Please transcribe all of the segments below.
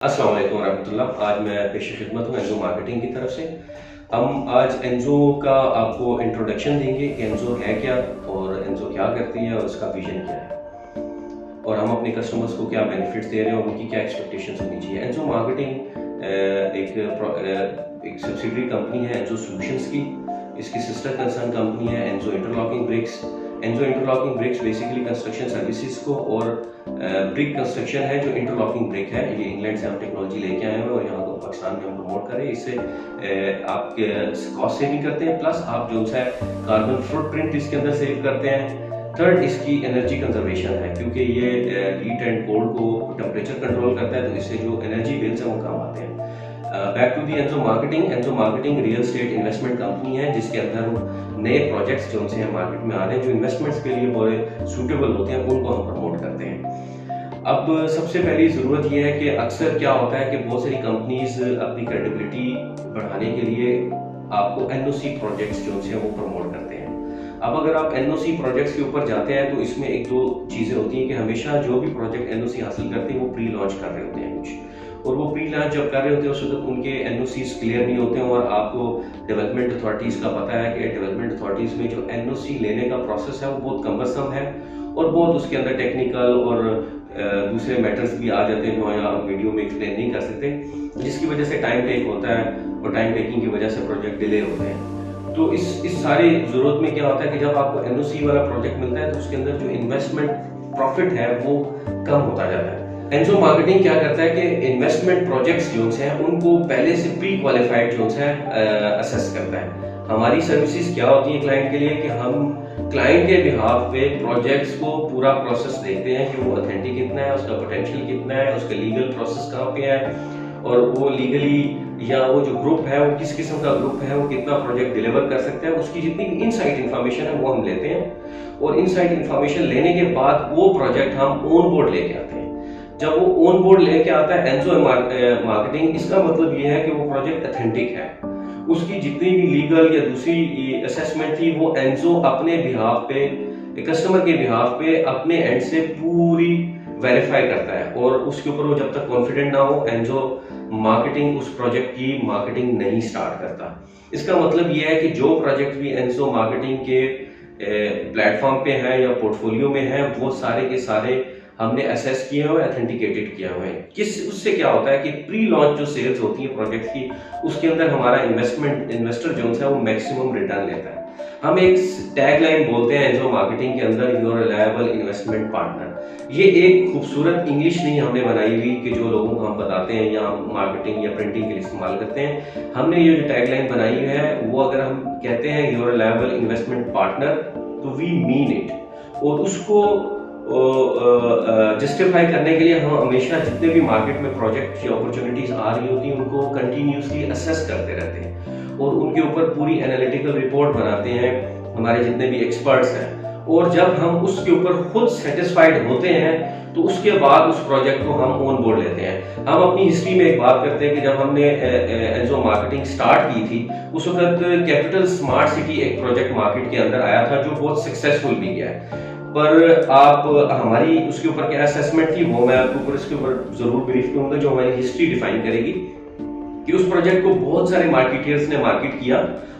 अस्सलाम वालेकुम रहमतुल्लाह। आज मैं पेश खिदमत हूँ एनजो मार्केटिंग की तरफ से। हम आज एनजो का आपको इंट्रोडक्शन देंगे कि एनजो है क्या और एनजो क्या करती है और उसका विजन क्या है और हम अपने कस्टमर्स को क्या बेनिफिट्स दे रहे हैं और उनकी क्या एक्सपेक्टेशंस होनी चाहिए। एनजो मार्केटिंग एक सब्सिडरी कंपनी है एनजो सॉल्यूशंस की। इसकी सिस्टर कंसर्न कंपनी है एनजो इंटरलॉकिंग ब्रिक्स। एनजो interlocking bricks basically construction services को और ब्रिक कंस्ट्रक्शन है जो इंटरलॉकिंग ब्रिक है, ये इंग्लैंड से हम टेक्नोलॉजी लेके आए हैं और यहाँ को पाकिस्तान में हम प्रमोट करें। इससे आप कॉस्ट सेविंग करते हैं, प्लस आप जो है कार्बन फुटप्रिंट इसके अंदर सेव करते हैं। थर्ड, इसकी एनर्जी कंजर्वेशन है क्योंकि ये हीट एंड कोल्ड को टेम्परेचर कंट्रोल करता है, तो इससे जो एनर्जी बिल्स हैं वो कम आते हैं। Back to the Enzo marketing. Enzo marketing real estate investment company है जिसके अंदर नए प्रोजेक्ट्स जो उनसे मार्केट में आ रहे हैं, जो इन्वेस्टमेंट्स के लिए बड़े सूटेबल होते हैं, उनको हम प्रमोट करते हैं। अब सबसे पहली ज़रूरत यह है कि अक्सर क्या होता है कि बहुत सारी कंपनीज अपनी क्रेडिबिलिटी बढ़ाने के लिए आपको एनओसी प्रोजेक्ट्स जो उनसे वो प्रमोट करते हैं। अब अगर आप एनओसी प्रोजेक्ट्स के ऊपर जाते हैं तो इसमें एक दो चीज़ें होती हैं कि हमेशा जो भी प्रोजेक्ट एनओसी हासिल करते हैं वो प्री लॉन्च कर रहे होते हैं कुछ, और वो प्री लॉन्च जब कर रहे होते हैं उस वक्त उनके एनओसीज क्लियर नहीं होते हैं। और आपको डेवलपमेंट अथॉरिटीज़ का पता है कि डेवलपमेंट अथॉरिटीज़ में जो एनओसी लेने का प्रोसेस है वो बहुत कम्बरसम है और बहुत उसके अंदर टेक्निकल और दूसरे मैटर्स भी आ जाते हैं जो यहाँ वीडियो में एक्सप्लेन नहीं कर सकते, जिसकी वजह से टाइम टेक होता है और टाइम टेकिंग की वजह से प्रोजेक्ट डिले होते हैं। तो इस सारी ज़रूरत में क्या होता है कि जब आपको एनओसी वाला प्रोजेक्ट मिलता है तो उसके अंदर जो इन्वेस्टमेंट प्रॉफिट है वो कम होता जाता है। एनजो मार्केटिंग क्या करता है कि इन्वेस्टमेंट प्रोजेक्ट्स जो हैं उनको पहले से प्री क्वालिफाइड जो है असेस करता है। हमारी सर्विसेज क्या होती हैं क्लाइंट के लिए कि हम क्लाइंट के बिहाफ पे प्रोजेक्ट्स को पूरा प्रोसेस देखते हैं कि वो ऑथेंटिक कितना है, उसका पोटेंशियल कितना है, उसका लीगल प्रोसेस कहाँ पे है, और वो लीगली या वो जो ग्रुप है वो किस किस्म का ग्रुप है, वो कितना प्रोजेक्ट डिलीवर कर सकता है, उसकी जितनी इनसाइड इन्फॉर्मेशन है वो हम लेते हैं। और इनसाइड इन्फॉर्मेशन लेने के बाद वो प्रोजेक्ट हम ऑन बोर्ड लेके आते हैं। जब वो ऑन बोर्ड लेके आता है एनजो मार्केटिंग, इसका मतलब ये है कि वो प्रोजेक्ट ऑथेंटिक है। उसकी जितनी भी लीगल या दूसरी असेसमेंट थी वो एनजो अपने बिहाफ पे, कस्टमर के बिहाफ पे अपने एंड से पूरी वेरीफाई करता है, और उसके ऊपर वो जब तक कॉन्फिडेंट ना हो एनजो मार्केटिंग उस प्रोजेक्ट की मार्केटिंग नहीं स्टार्ट करता। इसका मतलब ये है कि जो प्रोजेक्ट भी एनजो मार्केटिंग के प्लेटफॉर्म पे है या पोर्टफोलियो में है वो सारे के सारे हमने असेस किए हुए, ऑथेंटिकेटेड किया हुआ है। उससे क्या होता है कि प्री लॉन्च जो सेल्स होती है प्रोजेक्ट की, उसके अंदर हमारा इन्वेस्टर जो है वो मैक्सिमम रिटर्न लेता है। हम एक टैग लाइन बोलते हैं एनजो मार्केटिंग के अंदर, योर रिलायबल इन्वेस्टमेंट पार्टनर। ये एक खूबसूरत इंग्लिश नहीं हमने बनाई हुई कि जो लोगों को हम बताते हैं या मार्केटिंग या प्रिंटिंग के लिए इस्तेमाल करते हैं। हमने ये जो टैग लाइन बनाई हुई है वो अगर हम कहते हैं योर रिलायबल इन्वेस्टमेंट पार्टनर तो वी मीन इट, और उसको जस्टिफाई करने के लिए हम हमेशा जितने भी मार्केट में प्रोजेक्ट या अपॉर्चुनिटीज आ रही होती हैं उनको कंटिन्यूसली असेस करते रहते हैं और उनके ऊपर पूरी एनालिटिकल रिपोर्ट बनाते हैं हमारे जितने भी एक्सपर्ट्स हैं। और जब हम उसके ऊपर खुद सेटिस्फाइड होते हैं तो उसके बाद उस प्रोजेक्ट को हम ऑन बोर्ड लेते हैं। हम अपनी हिस्ट्री में एक बात करते हैं कि जब हमने एनजो मार्केटिंग स्टार्ट की थी उस वक्त कैपिटल स्मार्ट सिटी एक प्रोजेक्ट मार्केट के अंदर आया था जो बहुत सक्सेसफुल भी गया है। पर आप हमारी उसके ऊपर क्या असेसमेंट थी वो मैं आपके ऊपर इसके ऊपर जरूर ब्रीफ करूंगा जो हमारी हिस्ट्री डिफाइन करेगी कि उस प्रोजेक्ट को बहुत सारे मार्केटियर्स ने मार्केट किया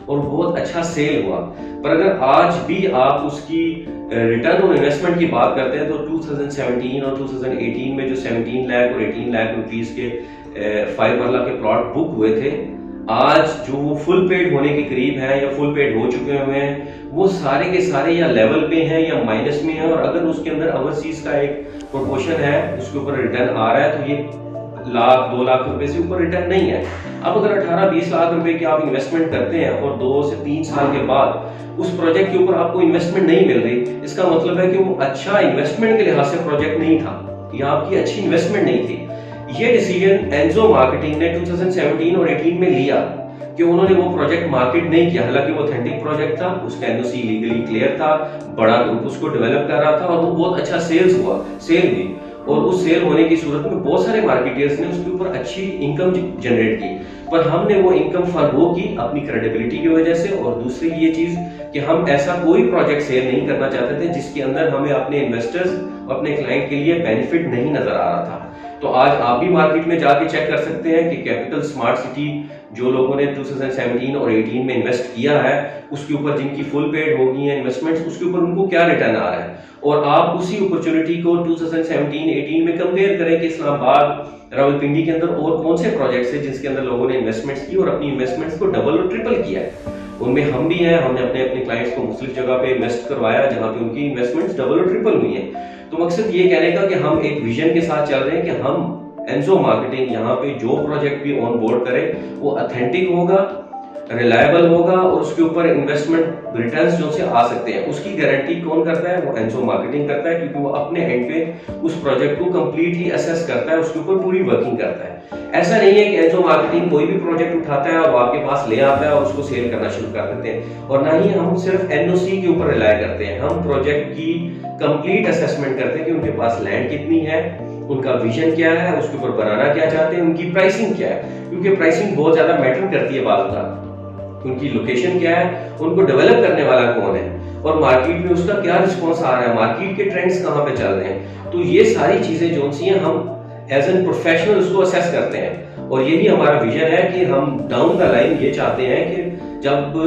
और बहुत अच्छा सेल हुआ। पर अगर आज भी आप उसकी रिटर्न ऑन इन्वेस्टमेंट की बात करते हैं तो 2017 और 2018 में जो 17 लाख और 18 लाख रुपीस के 5 मरला के प्लॉट बुक हुए थे, आज जो वो फुल पेड होने के करीब है या फुल पेड हो चुके हुए हैं वो सारे के सारे या लेवल पे हैं या माइनस में है। और अगर उसके अंदर ओवरसीज का एक प्रोपोर्शन है उसके ऊपर रिटर्न आ रहा है तो ये लाख 2 लाख रुपए से ऊपर रिटर्न नहीं है। अब अगर 18-20 लाख रुपए की आप इन्वेस्टमेंट करते हैं और 2 से 3 साल के बाद उस प्रोजेक्ट के ऊपर आपको इन्वेस्टमेंट नहीं मिल रही, इसका मतलब है कि वो अच्छा इन्वेस्टमेंट के लिहाज से प्रोजेक्ट नहीं था या आपकी अच्छी इन्वेस्टमेंट नहीं थी। ये डिसीजन एनजो मार्केटिंग ने 2017 और 18 में लिया कि उन्होंने वो प्रोजेक्ट मार्केट नहीं किया। हालांकि वो ऑथेंटिक प्रोजेक्ट था, उसका एनओसी लीगली क्लियर था, बड़ा ग्रुप उसको डेवलप कर रहा था और वो बहुत अच्छा सेल हुई, और उस सेल होने की सूरत में बहुत सारे मार्केटियर्स ने उसके ऊपर अच्छी इनकम जनरेट की। पर हमने वो इनकम फॉरगो की अपनी क्रेडिबिलिटी की वजह से, और दूसरी ये चीज कि हम ऐसा कोई प्रोजेक्ट सेल नहीं करना चाहते थे जिसके अंदर हमें अपने इन्वेस्टर्स अपने क्लाइंट के लिए बेनिफिट नहीं नजर आ रहा था। تو آج آپ بھی مارکیٹ میں جا کے چیک کر سکتے ہیں کہ کیپٹل اسمارٹ سٹی جو لوگوں نے 2017 اور 18 میں انویسٹ کیا ہے اس کے اوپر جن کی فل پیڈ ہو گئی ہیں انویسٹمنٹس، اس کے اوپر ان کو کیا ریٹرن آ رہا ہے، اور آپ اسی اپرچونٹی کو 2017-18 میں کمپیئر کریں کہ اسلام آباد راولپنڈی کے اندر اور کون سے پروجیکٹس ہیں جس کے اندر لوگوں نے انویسٹمنٹس کی اور اپنی انویسٹمنٹس کو ڈبل اور ٹرپل کیا ہے۔ ان میں ہم بھی ہیں، ہم نے اپنے کلائنٹس کو مختلف جگہ پہ انویسٹ کروایا جہاں پہ ان کی انویسٹمنٹس ڈبل اور ٹرپل ہوئی ہیں۔ تو مقصد یہ کہنے کا کہ ہم ایک ویژن کے ساتھ چل رہے ہیں کہ ہم اینزو مارکیٹنگ یہاں پہ جو پروجیکٹ بھی آن بورڈ کرے وہ اتھینٹک ہوگا، ریلائبل ہوگا، اور اس کے اوپر انویسٹمنٹ ریٹرنز جو سے آ سکتے ہیں اس کی گارنٹی کون کرتا ہے؟ وہ اینزو مارکیٹنگ کرتا ہے، کیونکہ وہ اپنے اینڈ پہ اس پروجیکٹ کو کمپلیٹلی اسیس کرتا ہے، اس کے اوپر پوری ورکنگ کرتا ہے۔ ایسا نہیں ہے کہ اینزو مارکیٹنگ کوئی بھی پروجیکٹ اٹھاتا ہے اور وہ آپ کے پاس لے آتا ہے اور اس کو سیل کرنا شروع کر دیتے ہیں، اور نہ ہی ہم صرف NOC کے اوپر ریلائی کرتے ہیں، ہم پروجیکٹ کی کمپلیٹ اسیسمنٹ کرتے ہیں کہ ان کے پاس لینڈ کتنی ہے، ان کا ویژن کیا ہے، اس کے اوپر بنانا کیا چاہتے ہیں، ان کی پرائسنگ کیا ہے، کیونکہ پرائسنگ بہت زیادہ میٹر کرتی ہے بعض کا، ان کی لوکیشن کیا ہے، ان کو ڈیولپ کرنے والا کون ہے، اور مارکیٹ میں اس کا کیا رسپانس آ رہا ہے، مارکیٹ کے ٹرینڈز کہاں پہ چل رہے ہیں۔ تو یہ ساری چیزیں جو سی ہیں ہم ایز این پروفیشنل اس کو اسیس کرتے ہیں، اور یہی ہمارا ویژن ہے کہ ہم ڈاؤن دا لائن یہ چاہتے ہیں کہ جب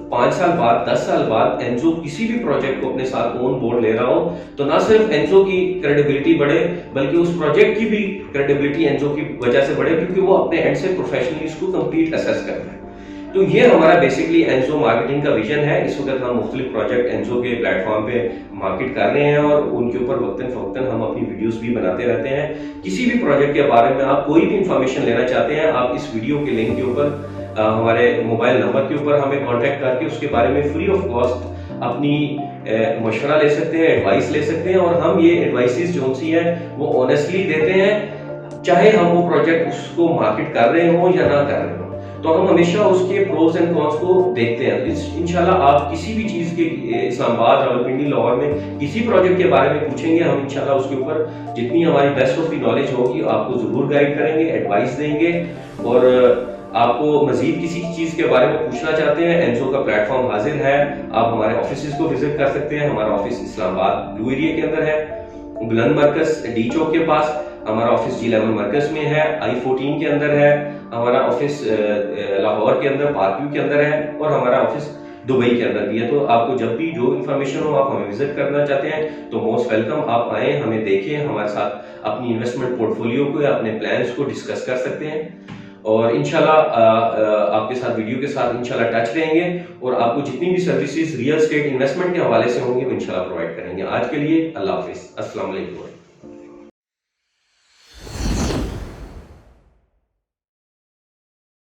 5 سال بعد 10 سال بعد اینزو کسی بھی پروجیکٹ کو اپنے ساتھ آن بورڈ لے رہا ہو تو نہ صرف اینزو کی کریڈیبلٹی بڑھے بلکہ اس پروجیکٹ کی بھی کریڈیبلٹی اینزو کی وجہ سے بڑھے، کیونکہ وہ اپنے اینڈ سے پروفیشنلی اس کو کمپلیٹ اسیس کرتا ہے۔ تو یہ ہمارا بیسکلی اینزو مارکیٹنگ کا ویژن ہے۔ اس وقت ہم مختلف پروجیکٹ اینزو کے پلیٹ فارم پہ مارکیٹ کر رہے ہیں اور ان کے اوپر وقتاً فوقتاً ہم اپنی ویڈیوز بھی بناتے رہتے ہیں۔ کسی بھی پروجیکٹ کے بارے میں آپ کوئی بھی انفارمیشن لینا چاہتے ہیں، آپ اس ویڈیو کے لنک کے اوپر ہمارے موبائل نمبر کے اوپر ہمیں کانٹیکٹ کر کے اس کے بارے میں فری آف کاسٹ اپنی مشورہ لے سکتے ہیں، ایڈوائس لے سکتے ہیں، اور ہم یہ ایڈوائسز جو سی ہیں وہ آنیسٹلی دیتے ہیں، چاہے ہم وہ پروجیکٹ اس کو مارکیٹ کر رہے ہوں یا نہ کر رہے ہوں۔ تو ہم ہمیشہ اس کے پروز اینڈ کونس کو دیکھتے ہیں۔ انشاءاللہ آپ کسی بھی چیز کے اسلام آباد راولپنڈی لاہور میں کسی پروجیکٹ کے بارے میں پوچھیں گے، ہم انشاءاللہ اس کے اوپر جتنی ہماری بیسٹ آف دی نالج ہوگی آپ کو ضرور گائیڈ کریں گے، ایڈوائس دیں گے۔ اور آپ کو مزید کسی چیز کے بارے میں پوچھنا چاہتے ہیں، اینزو کا پلیٹ فارم حاضر ہے، آپ ہمارے آفیسز کو وزٹ کر سکتے ہیں۔ ہمارا آفس اسلام آباد بلو ایریا کے اندر ہے، بلند مرکز ڈی چوک کے پاس، ہمارا آفس G11 مرکز میں ہے، I14 کے اندر ہے، ہمارا آفس لاہور کے اندر پارک ویو کے اندر ہے، اور ہمارا آفس دبئی کے اندر بھی ہے۔ تو آپ کو جب بھی جو انفارمیشن ہو آپ ہمیں وزٹ کرنا چاہتے ہیں تو موسٹ ویلکم، آپ آئیں، ہمیں دیکھیں، ہمارے ساتھ اپنی انویسٹمنٹ پورٹ فولیو کو یا اپنے پلانس کو ڈسکس کر سکتے ہیں، اور انشاءاللہ آپ کے ساتھ ویڈیو کے ساتھ انشاءاللہ ٹچ رہیں گے، اور آپ کو جتنی بھی سروسز ریئل اسٹیٹ انویسٹمنٹ کے حوالے سے ہوں گے وہ انشاءاللہ پرووائڈ کریں گے۔ آج کے لیے اللہ حافظ، السلام علیکم۔